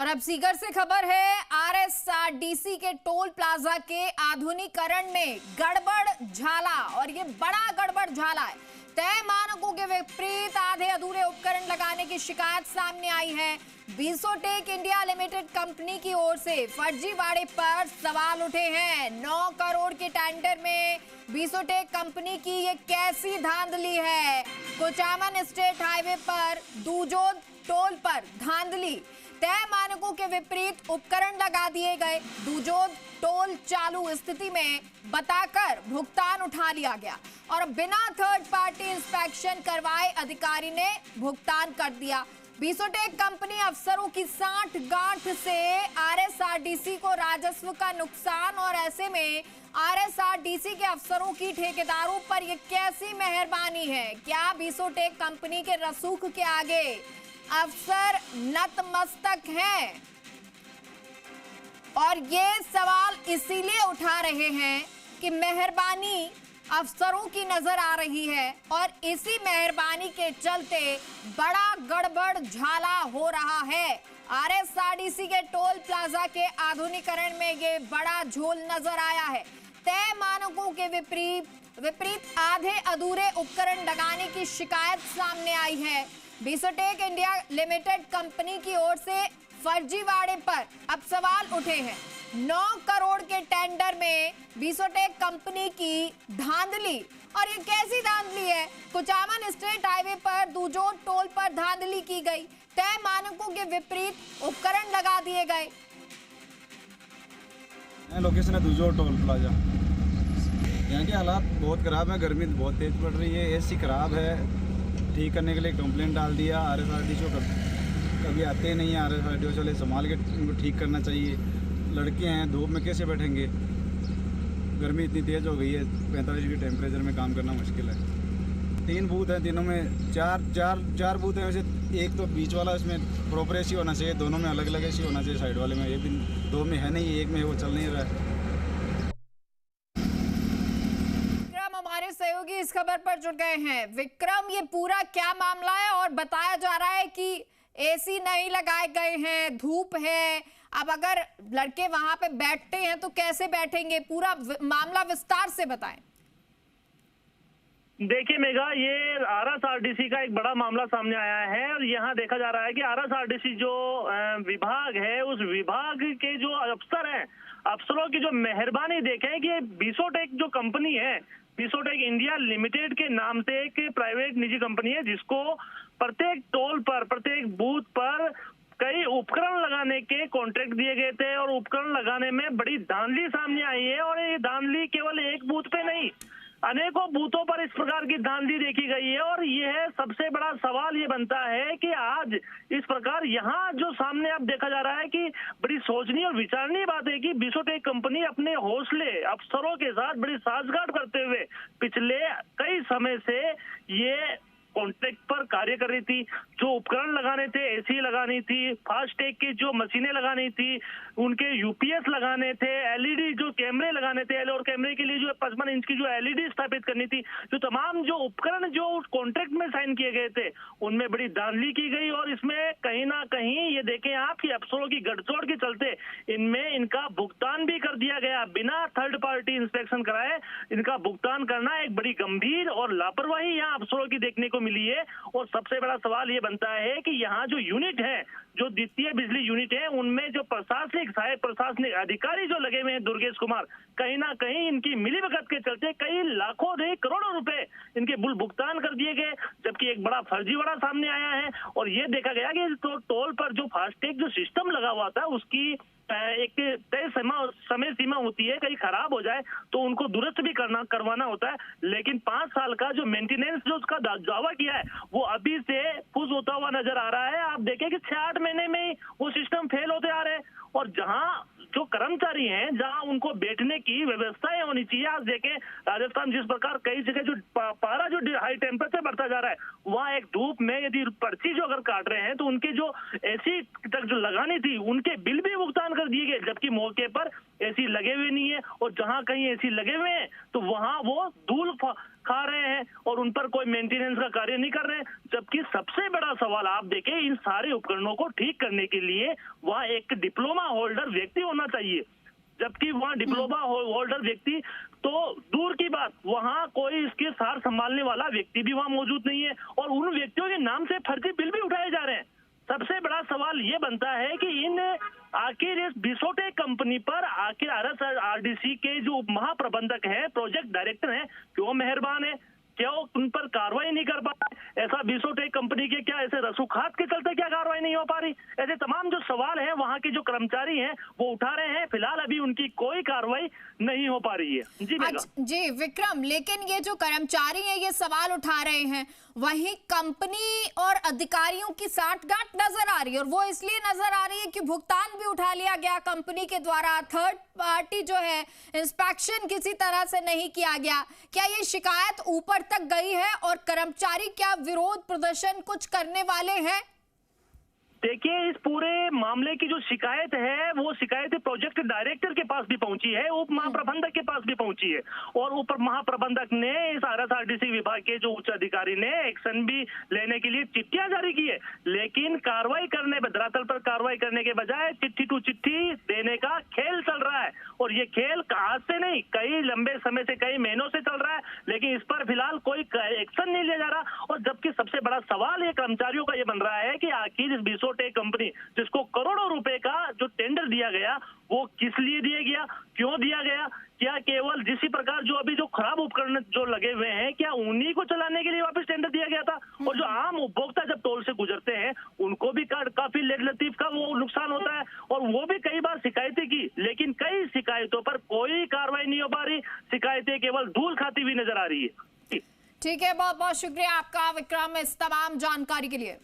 और अब सीकर से खबर है, आरएसआरटीसी के टोल प्लाजा के आधुनिकीकरण में गड़बड़ झाला, और ये बड़ा गड़बड़ झाला है। तय मानकों के विपरीत आधे अधूरे उपकरण लगाने की शिकायत सामने आई है। बीसोटेक इंडिया लिमिटेड कंपनी की ओर से फर्जीवाड़े पर सवाल उठे हैं। 9 करोड़ के टेंडर में बीसोटेक कंपनी की ये कैसी धांधली है। कुचामन स्टेट हाईवे पर दूजोद टोल पर धांधली, तय मानकों के विपरीत उपकरण लगा दिए गए। दूजोद टोल चालू स्थिति में बताकर भुगतान उठा लिया गया और बिना थर्ड पार्टी इंस्पेक्शन करवाए अधिकारी ने भुगतान कर दिया। बीसोटेक कंपनी अफसरों की साठ-गांठ से आरएसआरटीसी को राजस्व का नुकसान, और ऐसे में आरएसआरटीसी के अफसरों की ठेकेदारों पर यह कैसी मेहरबानी है। क्या बीसोटेक कंपनी के रसूख के आगे अफसर नतमस्तक हैं? और ये सवाल इसीलिए उठा रहे हैं कि मेहरबानी अफसरों की नजर आ रही है और इसी मेहरबानी के चलते बड़ा गड़बड़ झाला हो रहा है। आरएसआरटीसी के टोल प्लाजा के आधुनिकीकरण में ये बड़ा झोल नजर आया है। तय मानकों के विपरीत आधे अधूरे उपकरण लगाने की शिकायत सामने आई है। बीसोटेक इंडिया लिमिटेड कंपनी की ओर से फर्जीवाड़े पर अब सवाल उठे हैं। 9 करोड़ के टेंडर में बीसोटेक कंपनी की धांधली, और ये कैसी धांधली है। कुचामन स्टेट हाईवे पर दूजोद टोल पर धांधली की गई। तय मानकों के विपरीत उपकरण लगा दिए गए। लोकेशन है दूजोद टोल प्लाजा। यहाँ के हालात बहुत खराब है, गर्मी बहुत तेज पड़ रही है, एसी खराब है। ठीक करने के लिए कंप्लेंट डाल दिया। आरएसआरटीसी को कभी आते नहीं है। आरएसआरटीसी वाले संभाल के उनको ठीक करना चाहिए। लड़के हैं, धूप में कैसे बैठेंगे। गर्मी इतनी तेज़ हो गई है, 45 डिग्री टेम्परेचर में काम करना मुश्किल है। 3 बूथ हैं, तीनों में चार बूथ हैं। वैसे एक तो बीच वाला, इसमें प्रॉपर एसी होना चाहिए, दोनों में अलग अलग एसी होना चाहिए। साइड वाले में एक भी 2 में है नहीं, एक में वो चल नहीं रहा है। हमारे सहयोगी इस खबर पर जुड़ गए हैं। विक्रम, ये पूरा क्या मामला है? और बताया जा रहा है कि एसी नहीं लगाए गए हैं, धूप है। अब अगर लड़के वहां पे बैठते हैं तो कैसे बैठेंगे? पूरा मामला विस्तार से बताएं। देखिए मेघा, ये आरएसआरटीसी का एक बड़ा मामला सामने आया है और यहाँ देखा जा रहा है कि आरएसआरटीसी जो विभाग है, उस विभाग के जो अफसर हैं, अफसरों की जो मेहरबानी देखें कि बीसोटेक जो कंपनी है, बीसोटेक इंडिया लिमिटेड के नाम से एक प्राइवेट निजी कंपनी है, जिसको प्रत्येक टोल पर, प्रत्येक बूथ पर कई उपकरण लगाने के कॉन्ट्रैक्ट दिए गए थे और उपकरण लगाने में बड़ी धांधली सामने आई है। और ये धांधली केवल एक बूथ पे नहीं, अनेकों बूथों पर इस प्रकार की धांधली देखी गई है। और यह सबसे बड़ा सवाल ये बनता है कि आज इस प्रकार यहाँ जो सामने अब देखा जा रहा है कि बड़ी सोचनीय और विचारणीय बात है कि बीसोटेक कंपनी अपने हौसले अफसरों के साथ बड़ी साठगांठ करते हुए पिछले कई समय से ये कॉन्ट्रैक्ट पर कार्य कर रही थी। जो उपकरण लगाने थे, एसी लगानी थी, फास्टैग की जो मशीनें लगानी थी, उनके यूपीएस लगाने थे, एलईडी जो कैमरे लगाने थे, और कैमरे के लिए जो 55 इंच की जो एलईडी स्थापित करनी थी, जो तमाम जो उपकरण जो कॉन्ट्रैक्ट में साइन किए गए थे, उनमें बड़ी धांधली की गई। और इसमें कहीं ना कहीं ये देखें आप कि अफसरों की गठजोड़ के चलते इनमें इनका भुगतान भी कर दिया गया। बिना थर्ड पार्टी इंस्पेक्शन कराए इनका भुगतान करना एक बड़ी गंभीर और लापरवाही यहाँ अफसरों की देखने को मिली है। और सबसे बड़ा सवाल ये बनता है कि यहाँ जो यूनिट है, जो द्वितीय बिजली यूनिट है, उनमें जो प्रशासनिक सहायक प्रशासनिक अधिकारी जो लगे हुए हैं, दुर्गेश कुमार, कहीं ना कहीं इनकी मिलीभगत के चलते कई लाखों नहीं करोड़ों रुपए इनके भुगतान कर दिए गए, जबकि एक बड़ा फर्जीवाड़ा सामने आया है। और ये देखा गया कि तो टोल पर जो फास्टैग जो सिस्टम लगा हुआ था, उसकी एक तय समय सीमा होती है, कहीं खराब हो जाए तो उनको दुरुस्त भी करवाना होता है। लेकिन 5 साल का जो मेंटेनेंस जो उसका दावा किया है, वो अभी से पुश होता हुआ नजर आ रहा है। आप देखें कि 6-8 महीने में ही वो सिस्टम फेल होते आ रहे हैं। और जहां जो कर्मचारी हैं, जहां उनको बैठने की व्यवस्थाएं होनी चाहिए। आज देखें राजस्थान जिस प्रकार कई जगह जो पारा जो हाई टेम्परेचर बढ़ता जा रहा है, वहां एक धूप में यदि पर्ची जो अगर काट रहे हैं तो उनके जो एसी प्रोडक्ट जो लगानी थी उनके बिल भी भुगतान कर दिए गए, जबकि मौके पर एसी लगे हुए नहीं है, और जहां कहीं एसी लगे हुए हैं तो वहां वो धूल खा रहे हैं और उन पर कोई मेंटेनेंस का कार्य नहीं कर रहे हैं। जबकि सबसे बड़ा सवाल आप देखें, इन सारे उपकरणों को ठीक करने के लिए वहां एक डिप्लोमा होल्डर व्यक्ति होना चाहिए, जबकि वहां डिप्लोमा होल्डर व्यक्ति तो दूर की बात, वहां कोई इसके सार संभालने वाला व्यक्ति भी वहां मौजूद नहीं है, और उन व्यक्तियों के नाम से फर्जी बिल भी उठाए जा रहे हैं। सबसे बड़ा सवाल ये बनता है कि आखिर इस बिसोटेक कंपनी पर आखिर RSRDC के जो महाप्रबंधक है, प्रोजेक्ट डायरेक्टर हैं, क्यों मेहरबान है, क्यों उन पर कार्रवाई नहीं कर पा रहे? ऐसा बिसोटेक कंपनी के क्या ऐसे रसूखात के चलते क्या कार्रवाई नहीं हो पा रही? ऐसे तमाम जो सवाल हैं वहां के जो कर्मचारी हैं वो उठा रहे हैं। फिलहाल अभी उनकी कोई कार्रवाई नहीं हो पा रही है। जी जी विक्रम, लेकिन ये जो कर्मचारी हैं ये सवाल उठा रहे हैं, वहीं कंपनी और अधिकारियों की साठगांठ नजर आ रही है, और वो इसलिए नजर आ रही है कि भुगतान भी उठा लिया गया कंपनी के द्वारा, थर्ड पार्टी जो है इंस्पेक्शन किसी तरह से नहीं किया गया। क्या ये शिकायत ऊपर तक गई है और कर्मचारी क्या विरोध प्रदर्शन कुछ करने वाले हैं? देखिए, इस पूरे मामले की जो शिकायत है वो शिकायत प्रोजेक्ट डायरेक्टर के पास भी पहुंची है, उप महाप्रबंधक के पास भी पहुंची है, और उप महाप्रबंधक ने इस RSRDC विभाग के जो उच्च अधिकारी ने एक्शन भी लेने के लिए चिट्ठियां जारी की है, लेकिन कार्रवाई करने धरातल पर कार्रवाई करने के बजाय चिट्ठी टू चिट्ठी देने का खेल चल रहा है। और ये खेल आज से नहीं, कई लंबे समय से, कई महीनों से चल रहा है, लेकिन इस पर फिलहाल कोई एक्शन नहीं लिया जा रहा। और जबकि सबसे बड़ा सवाल ये कर्मचारियों का ये बन रहा है कि आखिर इस बिसोटेक कंपनी जिसको करोड़ों रुपए का जो टेंडर दिया गया वो किस लिए दिया गया, क्यों दिया गया? क्या केवल जिसी प्रकार जो अभी जो खराब उपकरण जो लगे हुए हैं, क्या उन्हीं को चलाने के लिए वापस टेंडर दिया गया था? और जो आम उपभोक्ता जब टोल से गुजरते हैं उनको भी काफी लेट लतीफ का वो नुकसान होता है, और वो भी कई बार शिकायतें की, लेकिन कई शिकायतों पर कोई कार्रवाई नहीं हो पा रही, शिकायतें केवल धूल खाती हुई नजर आ रही है। ठीक है, बहुत बहुत शुक्रिया आपका विक्रम इस तमाम जानकारी के लिए।